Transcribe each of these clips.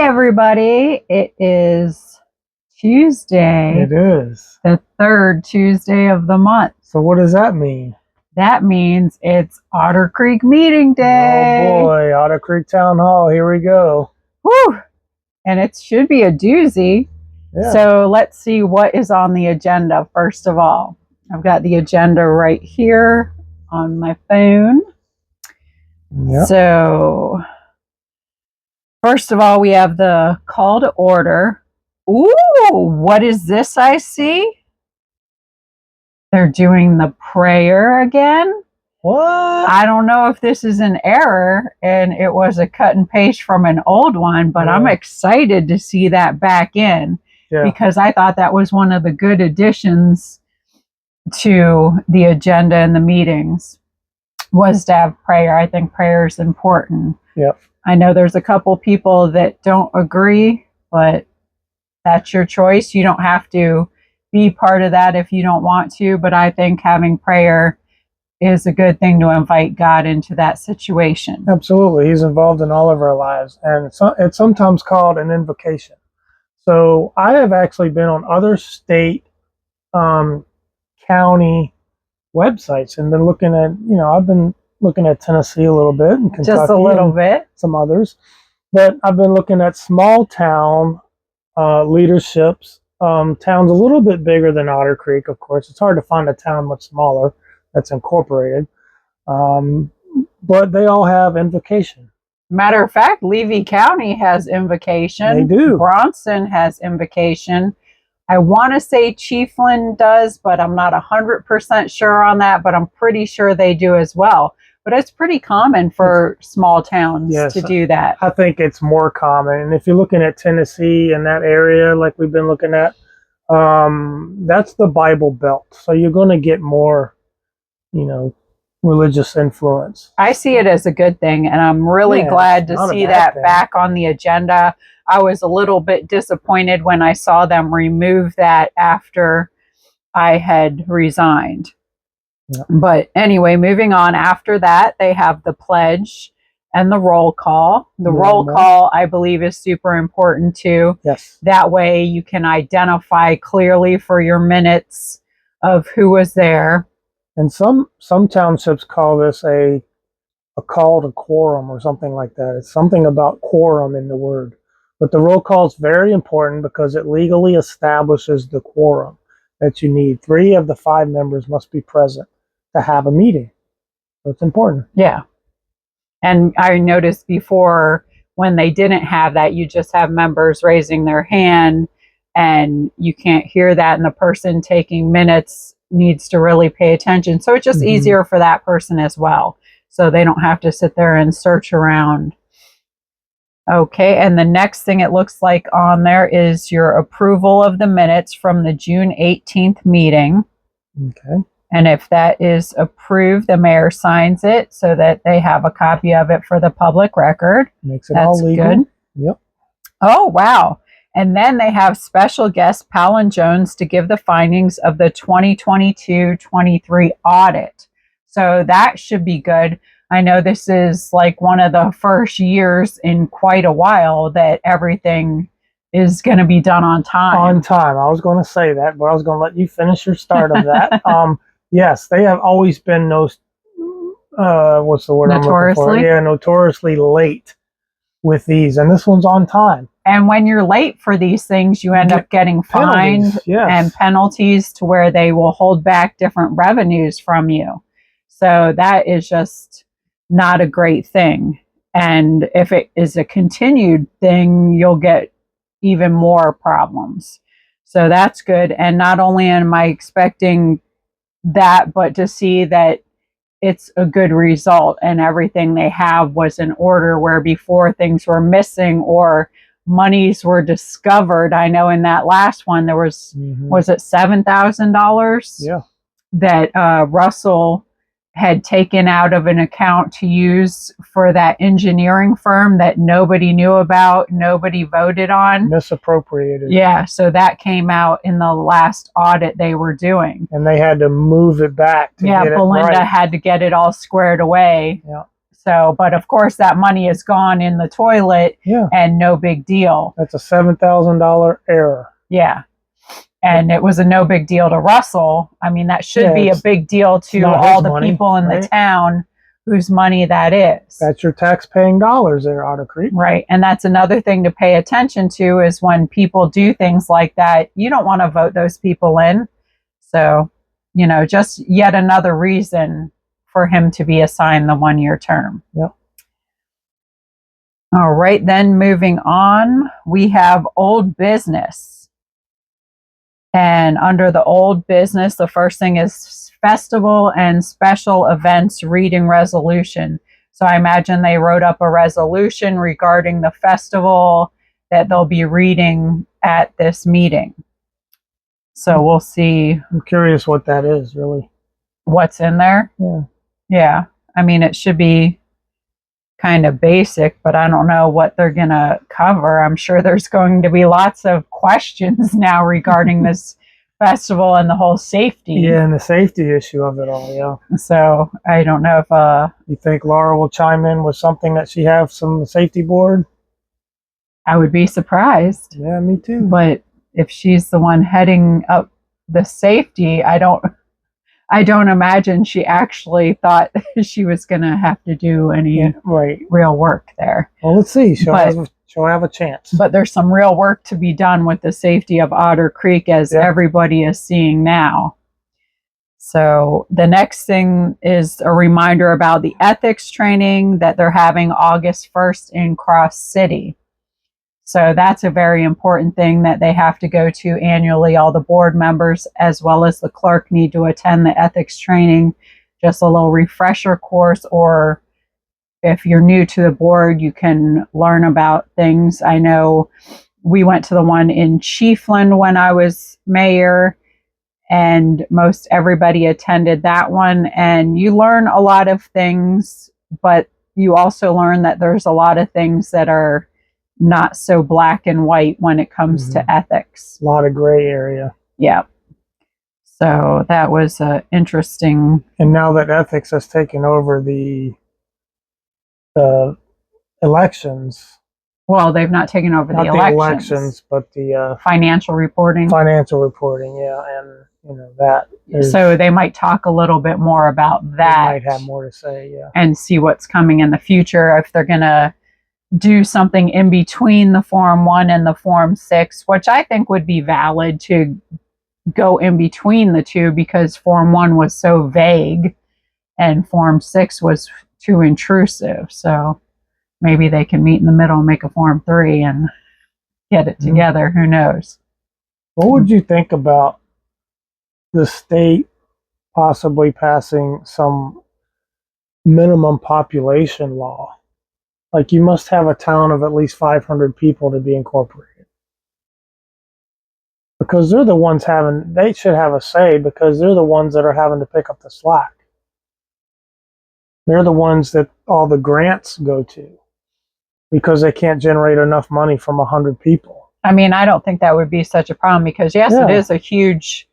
everybody. It is Tuesday. It is. The third Tuesday of the month. So what does that mean? That means it's Otter Creek meeting day. Oh boy, Otter Creek Town Hall. Here we go. Whew. And it should be a doozy. Yeah. So let's see what is on the agenda first of all. I've got the agenda right here on my phone. Yep. So first of all, we have the call to order. Ooh, what is this I see? They're doing the prayer again. What? I don't know if this is an error and it was a cut and paste from an old one, but I'm excited to see that back in because I thought that was one of the good additions to the agenda and the meetings was to have prayer. I think prayer is important. Yep. I know there's a couple people that don't agree, but that's your choice. You don't have to be part of that if you don't want to, but I think having prayer is a good thing to invite God into that situation. Absolutely. He's involved in all of our lives, and it's sometimes called an invocation. So I have actually been on other state, county websites and been looking at, I've been looking at Tennessee a little bit and Kentucky. Just a little bit. Some others. But I've been looking at small town leaderships, towns a little bit bigger than Otter Creek, of course. It's hard to find a town much smaller that's incorporated. But they all have invocation. Matter of fact, Levy County has invocation. They do. Bronson has invocation. I want to say Chiefland does, but I'm not 100% sure on that, but I'm pretty sure they do as well. But it's pretty common for small towns to do that. I think it's more common. And if you're looking at Tennessee and that area, like we've been looking at, that's the Bible Belt. So you're going to get more, religious influence. I see it as a good thing, and I'm really glad to see that back on the agenda. I was a little bit disappointed when I saw them remove that after I had resigned. Yep. But anyway, moving on. After that, they have the pledge and the roll call. The roll call, I believe, is super important too. Yes. That way you can identify clearly for your minutes of who was there. And some townships call this a call to quorum or something like that. It's something about quorum in the word. But the roll call is very important because it legally establishes the quorum that you need. 3 of the 5 members must be present to have a meeting. So it's important. Yeah. And I noticed before when they didn't have that, you just have members raising their hand and you can't hear that, and the person taking minutes needs to really pay attention. So it's just easier for that person as well. So they don't have to sit there and search around. Okay, and the next thing it looks like on there is your approval of the minutes from the June 18th meeting. Okay. And if that is approved, the mayor signs it so that they have a copy of it for the public record. Makes it all legal. Good. Yep. Oh, wow. And then they have special guest Palin Jones to give the findings of the 2022-23 audit. So that should be good. I know this is like one of the first years in quite a while that everything is going to be done on time. On time. I was going to say that, but I was going to let you finish your start of that. Yes, they have always been what's the word I'm looking for? Yeah, notoriously late with these, and this one's on time. And when you're late for these things, you end up getting fined and penalties to where they will hold back different revenues from you. So that is just not a great thing. And if it is a continued thing, you'll get even more problems. So that's good. And not only am I expecting that, but to see that it's a good result and everything they have was in order, where before things were missing or monies were discovered. I know in that last one there was it $7,000 that Russell had taken out of an account to use for that engineering firm that nobody knew about, nobody voted on. Misappropriated. Yeah, so that came out in the last audit they were doing. And they had to move it back to get it right. Belinda had to get it all squared away. Yeah. So, but of course that money is gone in the toilet and no big deal. That's a $7,000 error. Yeah. And it was a no big deal to Russell. I mean, that should be a big deal to all the people in the town whose money that is. That's your tax-paying dollars there, Otter Creek. Right. And that's another thing to pay attention to is when people do things like that, you don't want to vote those people in. So, you know, just yet another reason for him to be assigned the 1-year term. Yep. All right, then moving on, we have old business. And under the old business, the first thing is festival and special events reading resolution. So I imagine they wrote up a resolution regarding the festival that they'll be reading at this meeting. So we'll see. I'm curious what that is, really. What's in there? Yeah. Yeah. I mean, it should be kind of basic, but I don't know what they're going to cover. I'm sure there's going to be lots of questions now regarding this festival and the whole safety. Yeah, and the safety issue of it all, yeah. So I don't know if... you think Laura will chime in with something that she has some safety board? I would be surprised. Yeah, me too. But if she's the one heading up the safety, I don't imagine she actually thought she was going to have to do any real work there. Well, let's see. She'll have a chance. But there's some real work to be done with the safety of Otter Creek, as everybody is seeing now. So the next thing is a reminder about the ethics training that they're having August 1st in Cross City. So that's a very important thing that they have to go to annually. All the board members as well as the clerk need to attend the ethics training, just a little refresher course, or if you're new to the board, you can learn about things. I know we went to the one in Chiefland when I was mayor, and most everybody attended that one. And you learn a lot of things, but you also learn that there's a lot of things that are not so black and white when it comes to ethics. A lot of gray area. Yeah. So that was interesting. And now that ethics has taken over the elections. Well, they've not taken over the elections, but the financial reporting. Financial reporting, yeah, and you know that. So they might talk a little bit more about that. They might have more to say, yeah. And see what's coming in the future, if they're going to do something in between the Form 1 and the Form 6, which I think would be valid to go in between the two, because Form 1 was so vague and Form 6 was too intrusive. So maybe they can meet in the middle and make a Form 3 and get it together. Who knows? What would you think about the state possibly passing some minimum population law? Like, you must have a town of at least 500 people to be incorporated. Because they're the ones they should have a say, because they're the ones that are having to pick up the slack. They're the ones that all the grants go to, because they can't generate enough money from 100 people. I mean, I don't think that would be such a problem, because yes, it is a huge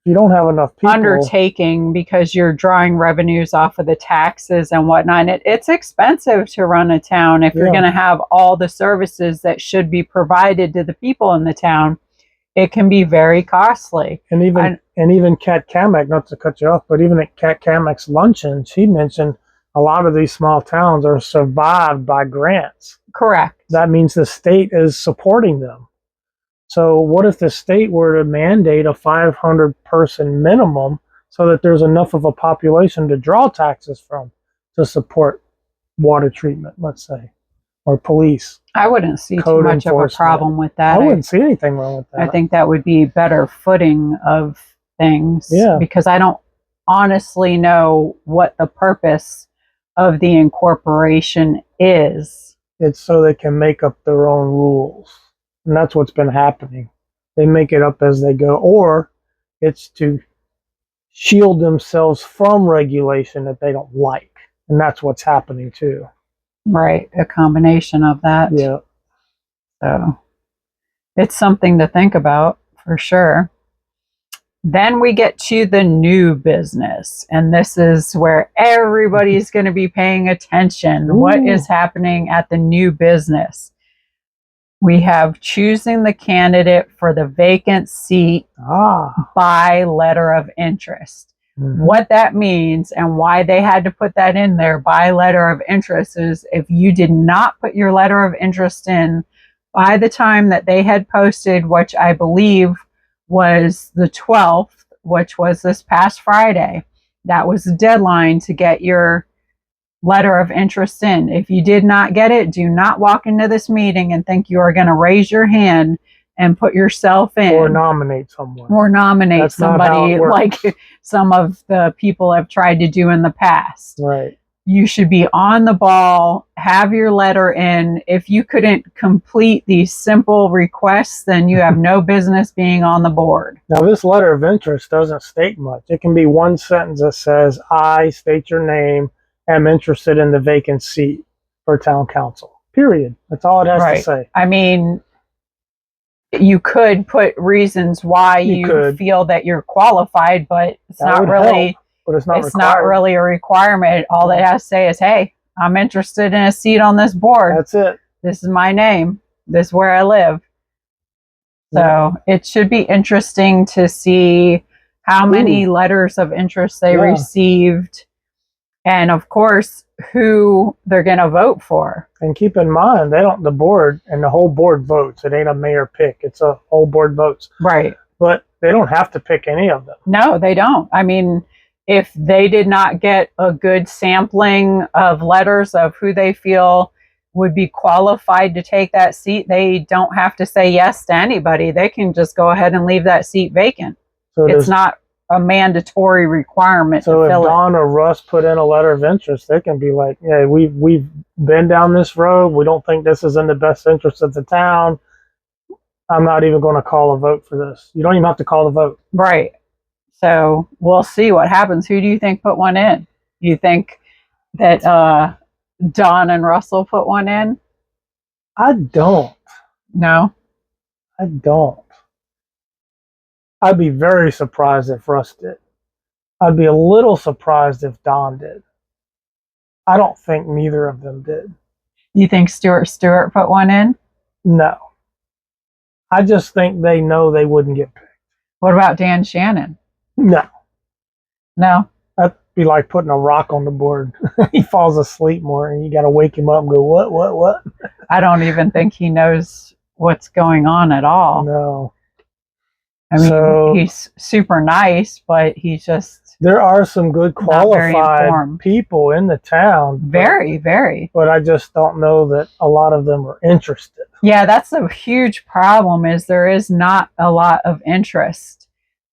you don't have enough people undertaking, because you're drawing revenues off of the taxes and whatnot. And it's expensive to run a town if you're going to have all the services that should be provided to the people in the town. It can be very costly. And even Kat Kamek, not to cut you off, but even at Kat Kamek's luncheon, she mentioned a lot of these small towns are survived by grants. Correct. That means the state is supporting them. So what if the state were to mandate a 500-person minimum so that there's enough of a population to draw taxes from to support water treatment, let's say, or police? I wouldn't see too much of a problem with that. I wouldn't see anything wrong with that. I think that would be better footing of things, because I don't honestly know what the purpose of the incorporation is. It's so they can make up their own rules. And that's what's been happening. They make it up as they go, or it's to shield themselves from regulation that they don't like. And that's what's happening too. Right, a combination of that. Yeah. So it's something to think about for sure. Then we get to the new business, and this is where everybody's going to be paying attention. Ooh. What is happening at the new business? We have choosing the candidate for the vacant seat by letter of interest. Mm-hmm. What that means and why they had to put that in there by letter of interest is if you did not put your letter of interest in by the time that they had posted, which I believe was the 12th, which was this past Friday. That was the deadline to get your letter of interest in. If you did not get it, do not walk into this meeting and think you are going to raise your hand and put yourself in. Or nominate someone. Or nominate somebody like some of the people have tried to do in the past. Right. You should be on the ball, have your letter in. If you couldn't complete these simple requests, then you have no business being on the board. Now, this letter of interest doesn't state much. It can be one sentence that says, I state your name, am interested in the vacant seat for town council. Period. That's all it has to say. I mean, you could put reasons why you feel that you're qualified, but it's not really... Help. But it's not really a requirement. All they have to say is, hey, I'm interested in a seat on this board. That's it. This is my name. This is where I live. So it should be interesting to see how many letters of interest they received. And of course, who they're going to vote for. And keep in mind, the board and the whole board votes. It ain't a mayor pick. It's a whole board votes. Right. But they don't have to pick any of them. No, they don't. I mean, if they did not get a good sampling of letters of who they feel would be qualified to take that seat, they don't have to say yes to anybody. They can just go ahead and leave that seat vacant. So it's not a mandatory requirement. So if Don or Russ put in a letter of interest, they can be like, yeah, we've been down this road. We don't think this is in the best interest of the town. I'm not even going to call a vote for this. You don't even have to call the vote. Right. So we'll see what happens. Who do you think put one in? You think that Don and Russell put one in? I don't. No? I don't. I'd be very surprised if Russ did. I'd be a little surprised if Don did. I don't think neither of them did. You think Stuart put one in? No. I just think they know they wouldn't get picked. What about Dan Shannon? No. No? That'd be like putting a rock on the board. He falls asleep more and you got to wake him up and go, what? I don't even think he knows what's going on at all. No. I mean, he's super nice, but he's just... There are some good qualified people in the town. Very, very. But I just don't know that a lot of them are interested. Yeah, that's a huge problem, is there is not a lot of interest.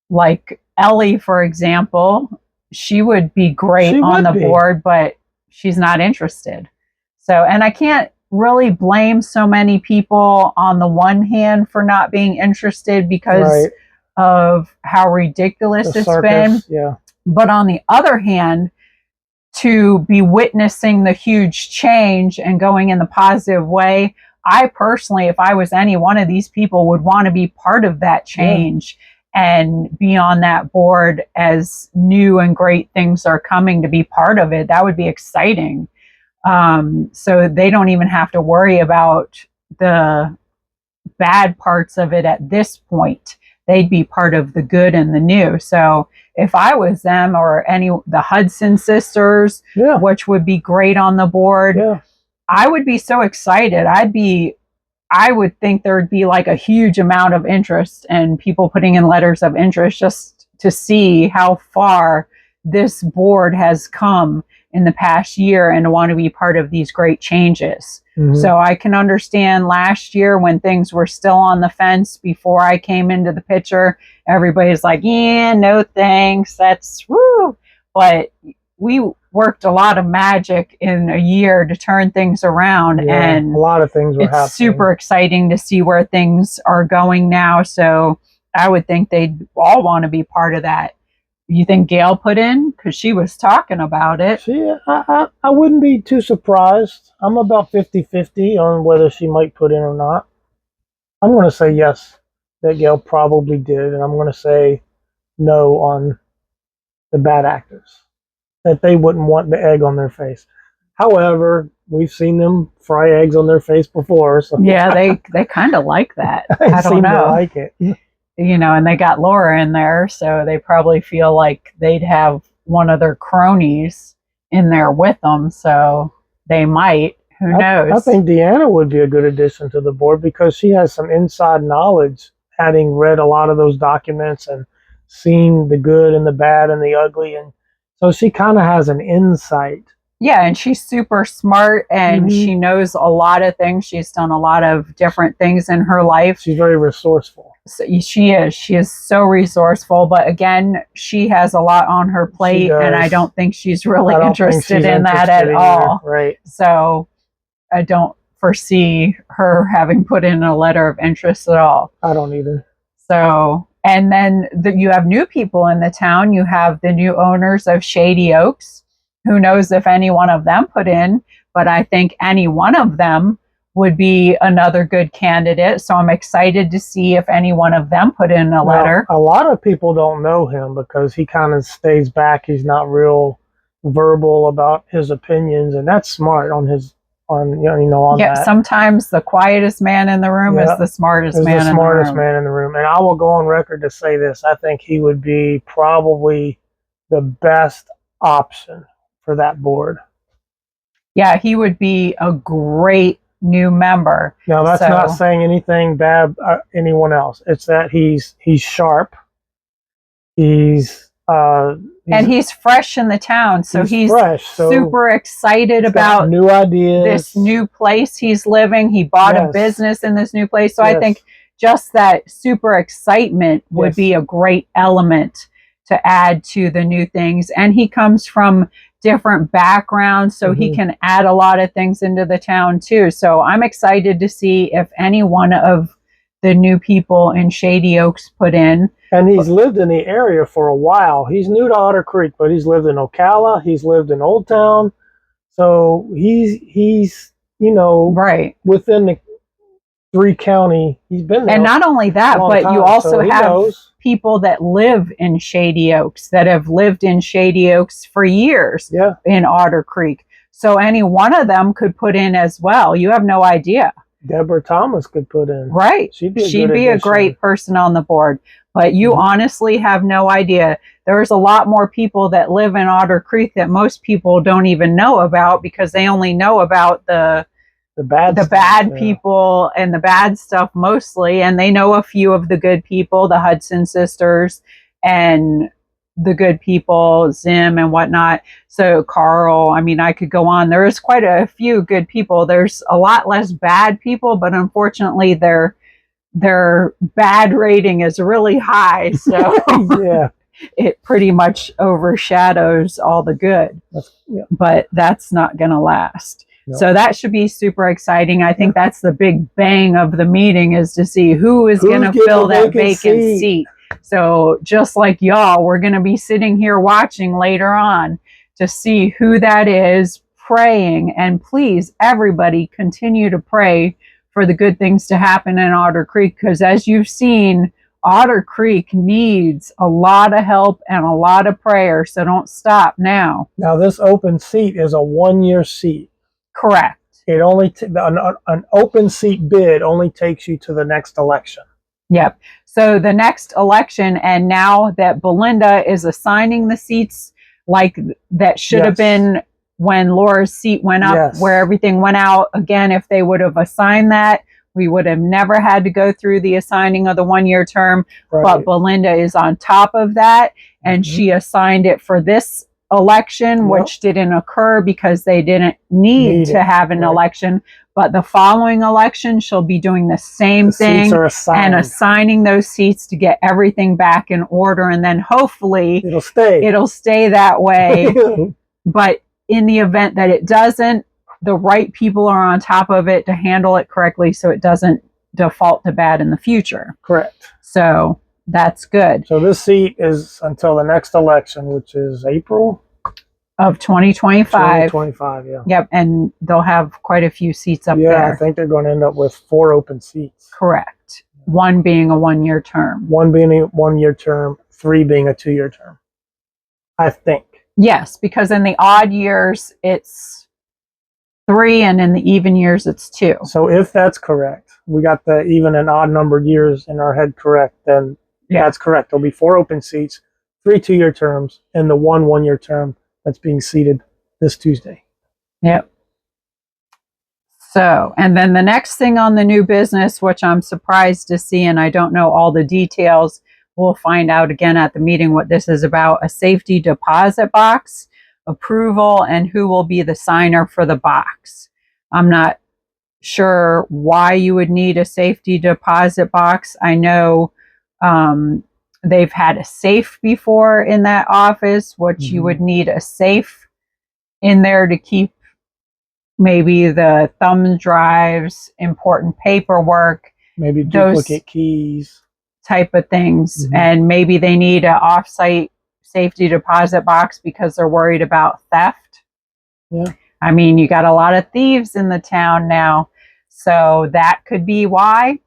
Like Ellie, for example, she would be great on the board, but she's not interested. So, and I can't really blame so many people on the one hand for not being interested because of how ridiculous it's been. Yeah. But on the other hand, to be witnessing the huge change and going in the positive way, I personally, if I was any one of these people, would want to be part of that change and be on that board as new and great things are coming to be part of it. That would be exciting. So they don't even have to worry about the bad parts of it at this point. They'd be part of the good and the new. So if I was them or the Hudson sisters, which would be great on the board, I would be so excited. I would think there would be like a huge amount of interest and people putting in letters of interest just to see how far this board has come in the past year and to want to be part of these great changes. So I can understand last year when things were still on the fence before I came into the picture, everybody's like, yeah, no thanks, that's woo. But we worked a lot of magic in a year to turn things around, and a lot of things were happening. It's super exciting to see where things are going now. So I would think they'd all want to be part of that. You think Gail put in? Because she was talking about it. I wouldn't be too surprised. I'm about 50-50 on whether she might put in or not. I'm going to say yes, that Gail probably did. And I'm going to say no on the bad actors, that they wouldn't want the egg on their face. However, we've seen them fry eggs on their face before. So yeah, they kind of like that. I don't seem know. to like it. You know, and they got Laura in there, so they probably feel like they'd have one of their cronies in there with them, so they might. Who knows? I think Deanna would be a good addition to the board because she has some inside knowledge, having read a lot of those documents and seen the good and the bad and the ugly, and so she kind of has an insight. Yeah, and she's super smart, and she knows a lot of things. She's done a lot of different things in her life. She's very resourceful. So she is so resourceful, but again, she has a lot on her plate, and I don't think she's really interested in that at all. Right. So I don't foresee her having put in a letter of interest at all. I don't either. So, and then you have new people in the town. You have the new owners of Shady Oaks. Who knows if any one of them put in, but I think any one of them would be another good candidate. So I'm excited to see if any one of them put in a letter. A lot of people don't know him because he kind of stays back. He's not real verbal about his opinions, and that's smart on his that. Sometimes the quietest man in the room is the smartest man in the room. Smartest man in the room. And I will go on record to say this. I think he would be probably the best option for that board. Yeah, he would be a great new member. Now, that's not saying anything bad anyone else. It's that he's sharp. And he's fresh in the town, so he's fresh, super excited about new ideas, this new place he's living. He bought a business in this new place, so I think just that super excitement would be a great element to add to the new things. And he comes from different backgrounds, so he can add a lot of things into the town too. So I'm excited to see if any one of the new people in Shady Oaks put in. And he's lived in the area for a while. He's new to Otter Creek, but he's lived in Ocala. He's lived in Old Town. So he's within the 3-county. He's been there. And not only that, but you also have people that live in Shady Oaks that have lived in Shady Oaks for years in Otter Creek. So any one of them could put in as well. You have no idea. Deborah Thomas could put in. Right. She'd be a great person on the board. But you honestly have no idea. There's a lot more people that live in Otter Creek that most people don't even know about because they only know about the bad people and the bad stuff mostly. And they know a few of the good people, the Hudson sisters and the good people, Zim and whatnot. So Carl, I mean, I could go on. There's quite a few good people. There's a lot less bad people, but unfortunately their bad rating is really high. So it pretty much overshadows all the good. But that's not going to last. No. So that should be super exciting. I think that's the big bang of the meeting, is to see who is going to fill that vacant seat. So just like y'all, we're going to be sitting here watching later on to see who that is, praying. And please, everybody, continue to pray for the good things to happen in Otter Creek, because as you've seen, Otter Creek needs a lot of help and a lot of prayer. So don't stop now. Now, this open seat is a 1-year seat. Correct. It only an open seat bid only takes you to the next election. Yep. So the next election, and now that Belinda is assigning the seats, like that should have been when Laura's seat went up, where everything went out. Again, if they would have assigned that, we would have never had to go through the assigning of the 1-year term. Right. But Belinda is on top of that, and she assigned it for this election, which didn't occur because they didn't need to have an election. But the following election, she'll be doing the same thing and assigning those seats to get everything back in order. And then hopefully it'll stay that way. But in the event that it doesn't, the right people are on top of it to handle it correctly so it doesn't default to bad in the future. Correct. So that's good. So this seat is until the next election, which is April of 2025. 2025, yeah. Yep, and they'll have quite a few seats up there. Yeah, I think they're going to end up with 4 open seats. Correct. 1 being a 1-year term. 1 being a 1-year term, 3 being a 2-year term. I think. Yes, because in the odd years, it's 3, and in the even years, it's 2. So if that's correct, we got the even and odd numbered years in our head correct, then that's correct. There'll be 4 open seats, 3 2-year terms, and the 1 1-year term that's being seated this Tuesday. Yep. So, and then the next thing on the new business, which I'm surprised to see, and I don't know all the details, we'll find out again at the meeting what this is about, a safety deposit box approval and who will be the signer for the box. I'm not sure why you would need a safety deposit box. I know they've had a safe before in that office, which you would need a safe in there to keep maybe the thumb drives, important paperwork, maybe duplicate keys type of things. And maybe they need an off-site safety deposit box because they're worried about theft. Yeah. I mean, you got a lot of thieves in the town now, so that could be why.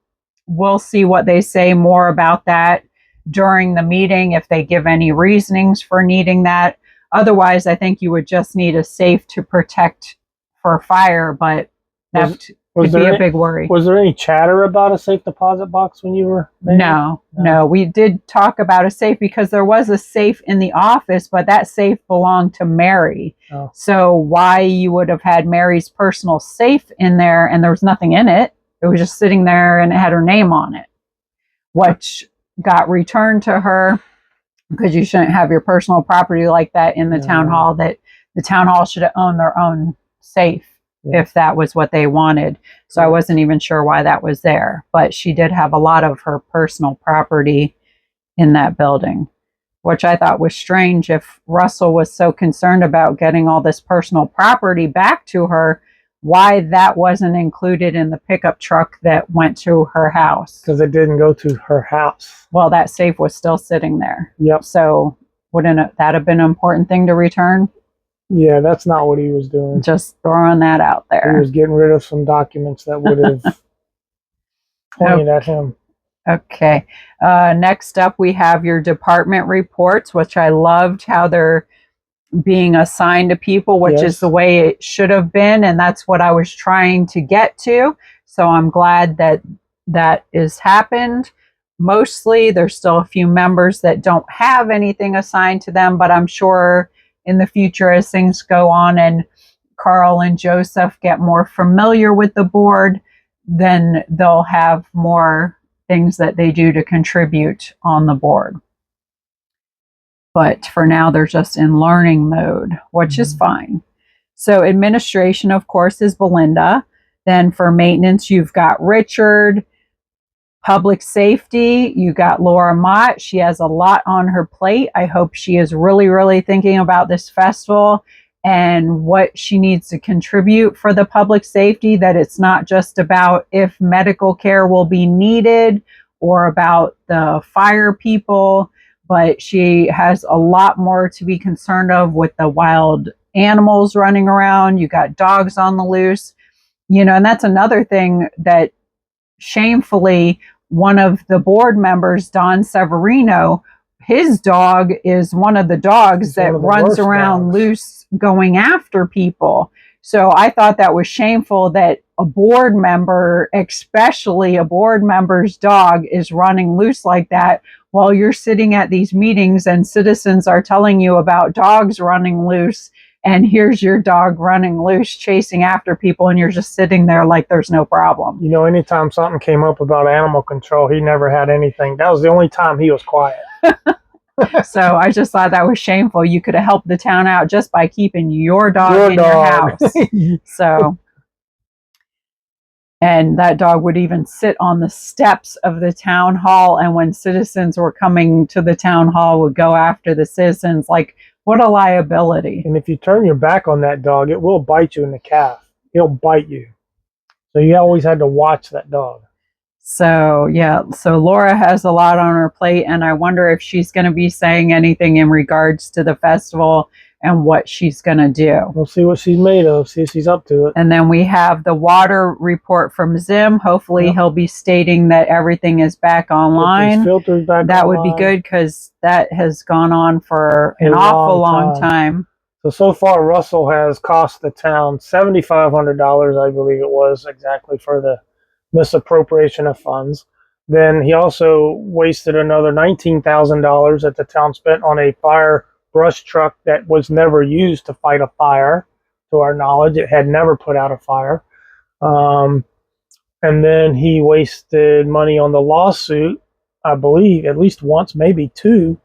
We'll see what they say more about that during the meeting, if they give any reasonings for needing that. Otherwise, I think you would just need a safe to protect for fire, but theft could be a big worry. Was there any chatter about a safe deposit box when you were there? No. We did talk about a safe because there was a safe in the office, but that safe belonged to Mary. Oh. So why you would have had Mary's personal safe in there and there was nothing in it. It was just sitting there and it had her name on it, which got returned to her because you shouldn't have your personal property like that in the town hall. That the town hall should have owned their own safe if that was what they wanted. So I wasn't even sure why that was there. But she did have a lot of her personal property in that building, which I thought was strange. If Russell was so concerned about getting all this personal property back to her, why that wasn't included in the pickup truck that went to her house. Because it didn't go to her house. Well, that safe was still sitting there. Yep. So wouldn't that have been an important thing to return? Yeah, that's not what he was doing. Just throwing that out there. He was getting rid of some documents that would have pointed at him. Okay. Next up, we have your department reports, which I loved how they're being assigned to people, which is the way it should have been. And that's what I was trying to get to. So I'm glad that that has happened. Mostly, there's still a few members that don't have anything assigned to them, but I'm sure in the future, as things go on and Carl and Joseph get more familiar with the board, then they'll have more things that they do to contribute on the board. But for now, they're just in learning mode, which is fine. So administration, of course, is Belinda. Then for maintenance, you've got Richard. Public safety, you got Laura Mott. She has a lot on her plate. I hope she is really, really thinking about this festival and what she needs to contribute for the public safety, that it's not just about if medical care will be needed or about the fire people, but she has a lot more to be concerned of with the wild animals running around. You got dogs on the loose, and that's another thing that shamefully, one of the board members, Don Severino, his dog is one of the dogs that runs around loose going after people. So I thought that was shameful that a board member, especially a board member's dog, is running loose like that while you're sitting at these meetings and citizens are telling you about dogs running loose. And here's your dog running loose, chasing after people, and you're just sitting there like there's no problem. Anytime something came up about animal control, he never had anything. That was the only time he was quiet. So I just thought that was shameful. You could have helped the town out just by keeping your dog in your house. So, and that dog would even sit on the steps of the town hall, and when citizens were coming to the town hall, would go after the citizens. Like, what a liability. And if you turn your back on that dog, it will bite you in the calf. It'll bite you. So you always had to watch that dog. So, yeah. So Laura has a lot on her plate, and I wonder if she's going to be saying anything in regards to the festival and what she's going to do. We'll see what she's made of, see if she's up to it. And then we have the water report from Zim. Hopefully he'll be stating that everything is back online. Get these filters back that online. Would be good, because that has gone on for an awful long time. So far, Russell has cost the town $7,500, I believe it was, exactly, for the misappropriation of funds. Then he also wasted another $19,000 that the town spent on a fire brush truck that was never used to fight a fire. To our knowledge, it had never put out a fire. And then he wasted money on the lawsuit, I believe, at least once, maybe two,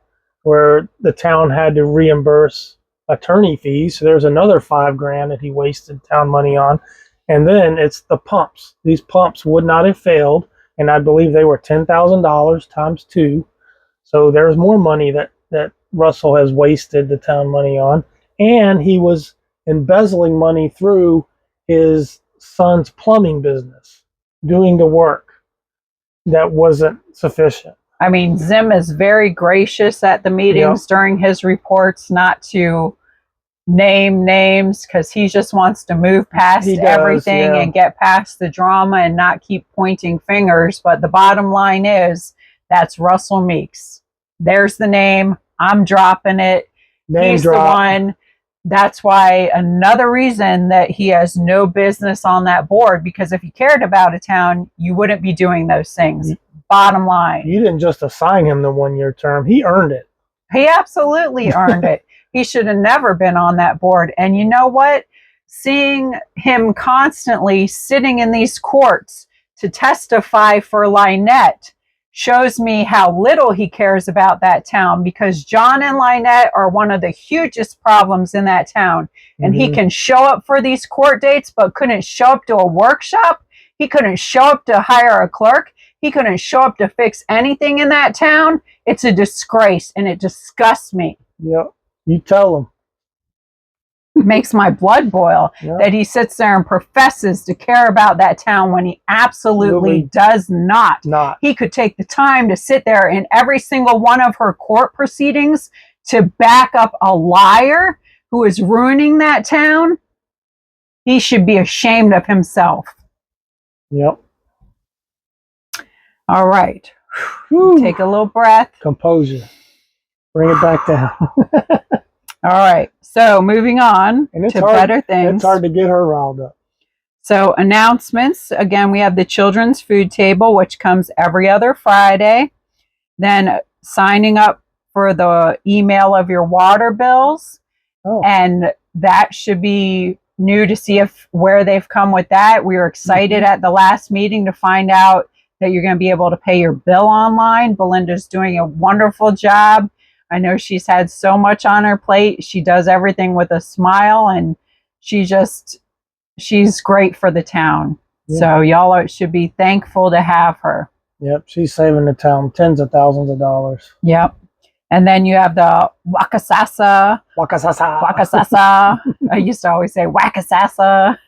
where the town had to reimburse attorney fees. So there's another $5,000 that he wasted town money on. And then it's the pumps. These pumps would not have failed, and I believe they were $10,000 times 2. So there's more money that Russell has wasted the town money on, and he was embezzling money through his son's plumbing business, doing the work that wasn't sufficient. I mean, Zim is very gracious at the meetings during his reports not to name names, because he just wants to move past everything and get past the drama and not keep pointing fingers. But the bottom line is, that's Russell Meeks. There's the name. I'm dropping it. He's the one. That's why another reason that he has no business on that board, because if he cared about a town, you wouldn't be doing those things. Bottom line. You didn't just assign him the 1-year term. He earned it. He absolutely earned it. He should have never been on that board. And you know what? Seeing him constantly sitting in these courts to testify for Lynette shows me how little he cares about that town, because John and Lynette are one of the hugest problems in that town. And he can show up for these court dates, but couldn't show up to a workshop. He couldn't show up to hire a clerk. He couldn't show up to fix anything in that town. It's a disgrace, and it disgusts me. Yep. You tell him. It makes my blood boil that he sits there and professes to care about that town when he absolutely does not. He could take the time to sit there in every single one of her court proceedings to back up a liar who is ruining that town. He should be ashamed of himself. Yep. All right. Whew. Take a little breath. Composure. Bring it back down. All right. So moving on to better things. It's hard to get her riled up. So announcements. Again, we have the children's food table, which comes every other Friday. Then signing up for the email of your water bills. And that should be new to see where they've come with that. We were excited at the last meeting to find out that you're going to be able to pay your bill online. Belinda's doing a wonderful job. I know she's had so much on her plate. She does everything with a smile, and she's great for the town. So y'all should be thankful to have her. Yep, she's saving the town tens of thousands of dollars. Yep. And then you have the Wakasasa. I used to always say Wakasasa.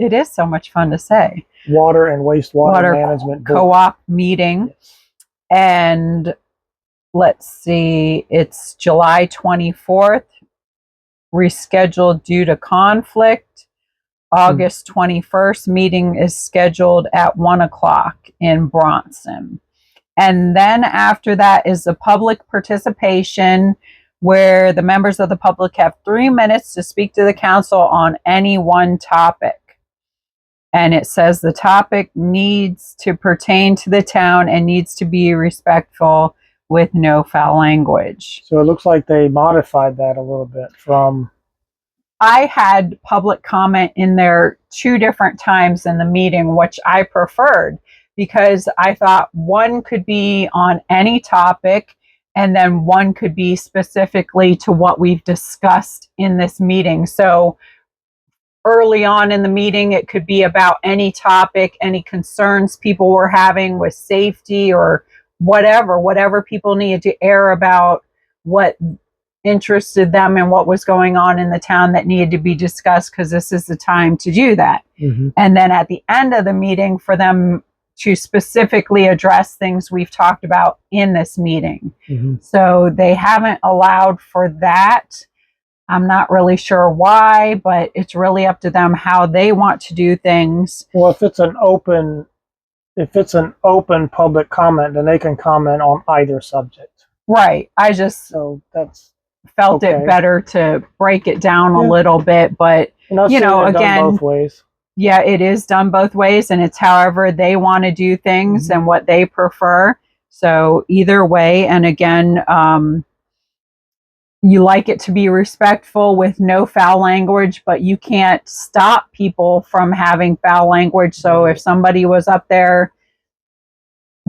It is so much fun to say. Water and wastewater management co-op meeting. And let's see, it's July 24th, rescheduled due to conflict. August 21st, meeting is scheduled at 1 o'clock in Bronson. And then after that is the public participation, where the members of the public have 3 minutes to speak to the council on any one topic. And it says the topic needs to pertain to the town and needs to be respectful with no foul language. So it looks like they modified that a little bit from... I had public comment in there 2 different times in the meeting, which I preferred, because I thought one could be on any topic and then one could be specifically to what we've discussed in this meeting. So early on in the meeting, it could be about any topic, any concerns people were having with safety or whatever people needed to air about, what interested them and what was going on in the town that needed to be discussed, because this is the time to do that. And then at the end of the meeting, for them to specifically address things we've talked about in this meeting. So they haven't allowed for that. I'm not really sure why, but it's really up to them how they want to do things. Well, if it's an open public comment, then they can comment on either subject. Right. I just felt it better to break it down a little bit, but again, both ways. Yeah, it is done both ways, and it's however they want to do things and what they prefer. So either way, and again, you like it to be respectful with no foul language, but you can't stop people from having foul language. So if somebody was up there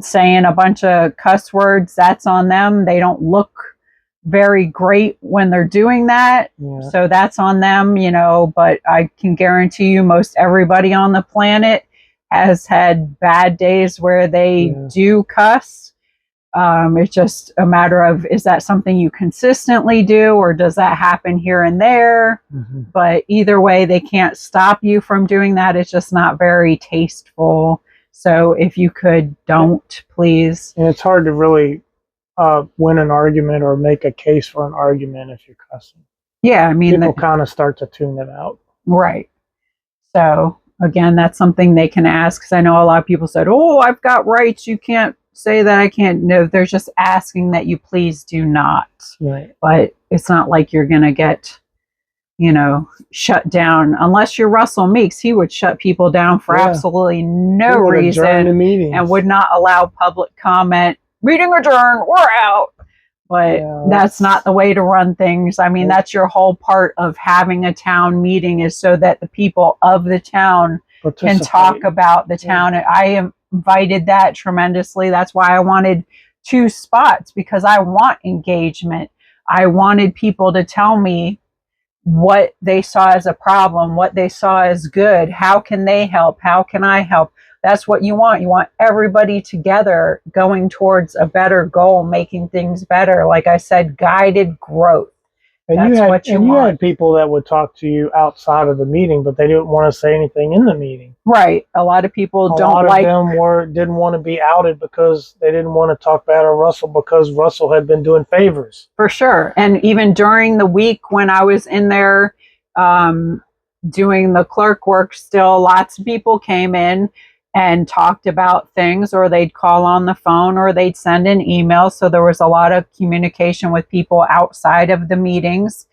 saying a bunch of cuss words, that's on them. They don't look very great when they're doing that. So that's on them, but I can guarantee you most everybody on the planet has had bad days where they do cuss. It's just a matter of, is that something you consistently do, or does that happen here and there? But either way, they can't stop you from doing that. It's just not very tasteful. So if you could, don't, please. And it's hard to really win an argument or make a case for an argument if you're cussing. Yeah, I mean, people kind of start to tune it out. Right. So again, that's something they can ask, because I know a lot of people said, "Oh, I've got rights. You can't say that I can't." No, they're just asking that you please do not. Right. But it's not like you're going to get, shut down. Unless you're Russell Meeks, he would shut people down for absolutely no reason and would not allow public comment. Meeting adjourned, we're out. But that's not the way to run things. I mean, that's your whole part of having a town meeting, is so that the people of the town can talk about the town. I invited that tremendously. That's why I wanted 2 spots, because I want engagement. I wanted people to tell me what they saw as a problem, what they saw as good. How can they help? How can I help? That's what you want. You want everybody together going towards a better goal, making things better. Like I said, guided growth. And you had people that would talk to you outside of the meeting, but they didn't want to say anything in the meeting. Right. A lot of people didn't want to be outed because they didn't want to talk bad of Russell, because Russell had been doing favors. For sure. And even during the week when I was in there doing the clerk work, still lots of people came in and talked about things, or they'd call on the phone, or they'd send an email. So there was a lot of communication with people outside of the meetings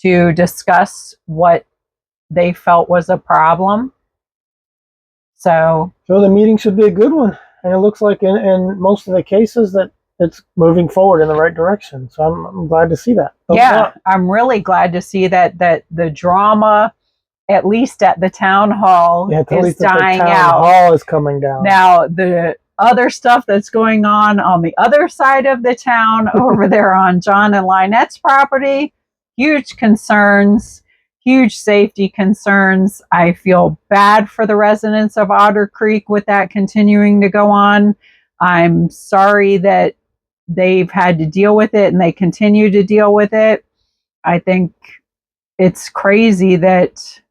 to discuss what they felt was a problem. So the meeting should be a good one. And it looks like in most of the cases that it's moving forward in the right direction. So I'm glad to see that. I'm really glad to see that the drama, at least at the town hall, is dying out. The town hall is coming down. Now, the other stuff that's going on the other side of the town, over there on John and Lynette's property, huge concerns, huge safety concerns. I feel bad for the residents of Otter Creek with that continuing to go on. I'm sorry that they've had to deal with it and they continue to deal with it. I think it's crazy that...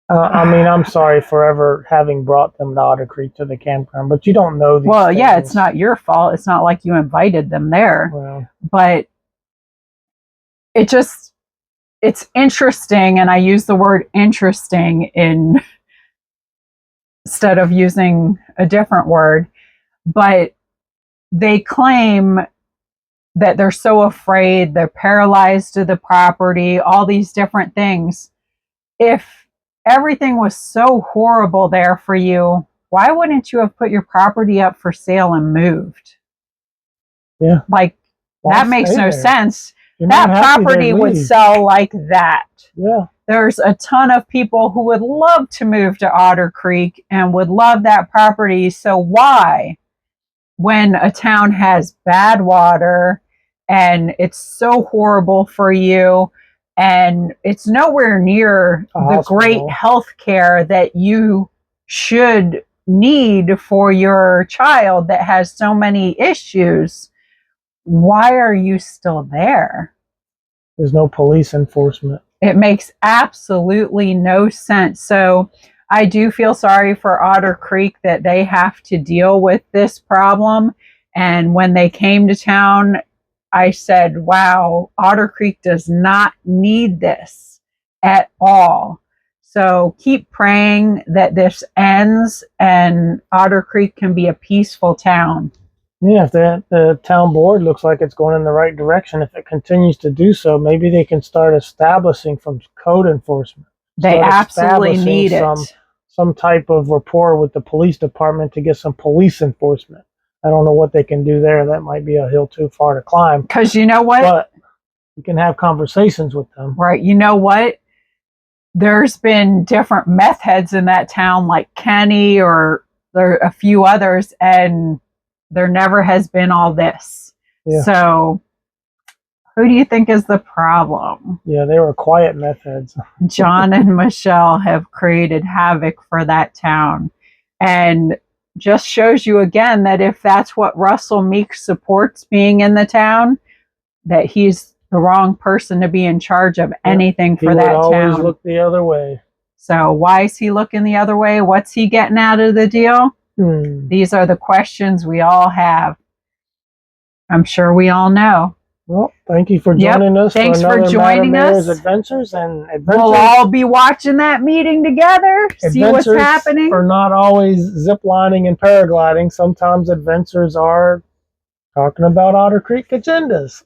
I'm sorry for ever having brought them to Otter Creek to the campground, but you don't know these things. Yeah, it's not your fault. It's not like you invited them there. Well, but it's interesting, and I use the word interesting instead of using a different word, but they claim that they're so afraid, they're paralyzed to the property, all these different things. If everything was so horrible there for you, why wouldn't you have put your property up for sale and moved? Yeah. That makes no sense. That property would sell like that. Yeah. There's a ton of people who would love to move to Otter Creek and would love that property. So why, when a town has bad water and it's so horrible for you, and it's nowhere near the great health care that you should need for your child that has so many issues, why are you still there? There's no police enforcement. It makes absolutely no sense. So I do feel sorry for Otter Creek that they have to deal with this problem. And when they came to town, I said, wow, Otter Creek does not need this at all. So keep praying that this ends and Otter Creek can be a peaceful town. Yeah, if the town board looks like it's going in the right direction, if it continues to do so, maybe they can start establishing from code enforcement. They absolutely need it. Some type of rapport with the police department to get some police enforcement. I don't know what they can do there. That might be a hill too far to climb. Because you know what? But you can have conversations with them. Right. You know what? There's been different meth heads in that town, like Kenny, or there are a few others, and there never has been all this. Yeah. So who do you think is the problem? Yeah, they were quiet meth heads. John and Michelle have created havoc for that town. And just shows you again that if that's what Russell Meeks supports being in the town, that he's the wrong person to be in charge of anything for that town. He would always look the other way. So why is he looking the other way? What's he getting out of the deal? These are the questions we all have. I'm sure we all know. Well, thank you for joining us. Thanks for joining us. Adventures. We'll all be watching that meeting together, see what's happening. Are not always ziplining and paragliding. Sometimes adventures are talking about Otter Creek agendas.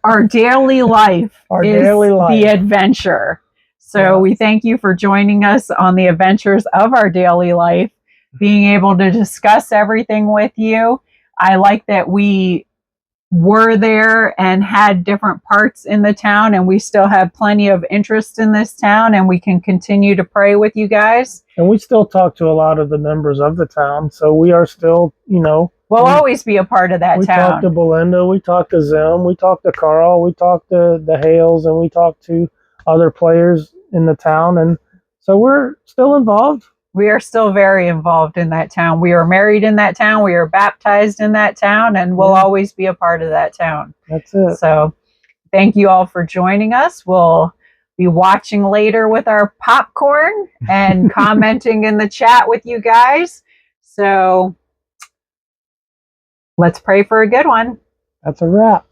Our daily life is the adventure. So we thank you for joining us on the adventures of our daily life, being able to discuss everything with you. I like that we were there and had different parts in the town, and we still have plenty of interest in this town, and we can continue to pray with you guys. And we still talk to a lot of the members of the town, so we are still, we'll always be a part of that town. We talk to Belinda, we talk to Zim, we talk to Carl, we talk to the Hales, and we talk to other players in the town, and so we're still involved. We are still very involved in that town. We are married in that town. We are baptized in that town, and we'll always be a part of that town. That's it. So thank you all for joining us. We'll be watching later with our popcorn and commenting in the chat with you guys. So let's pray for a good one. That's a wrap.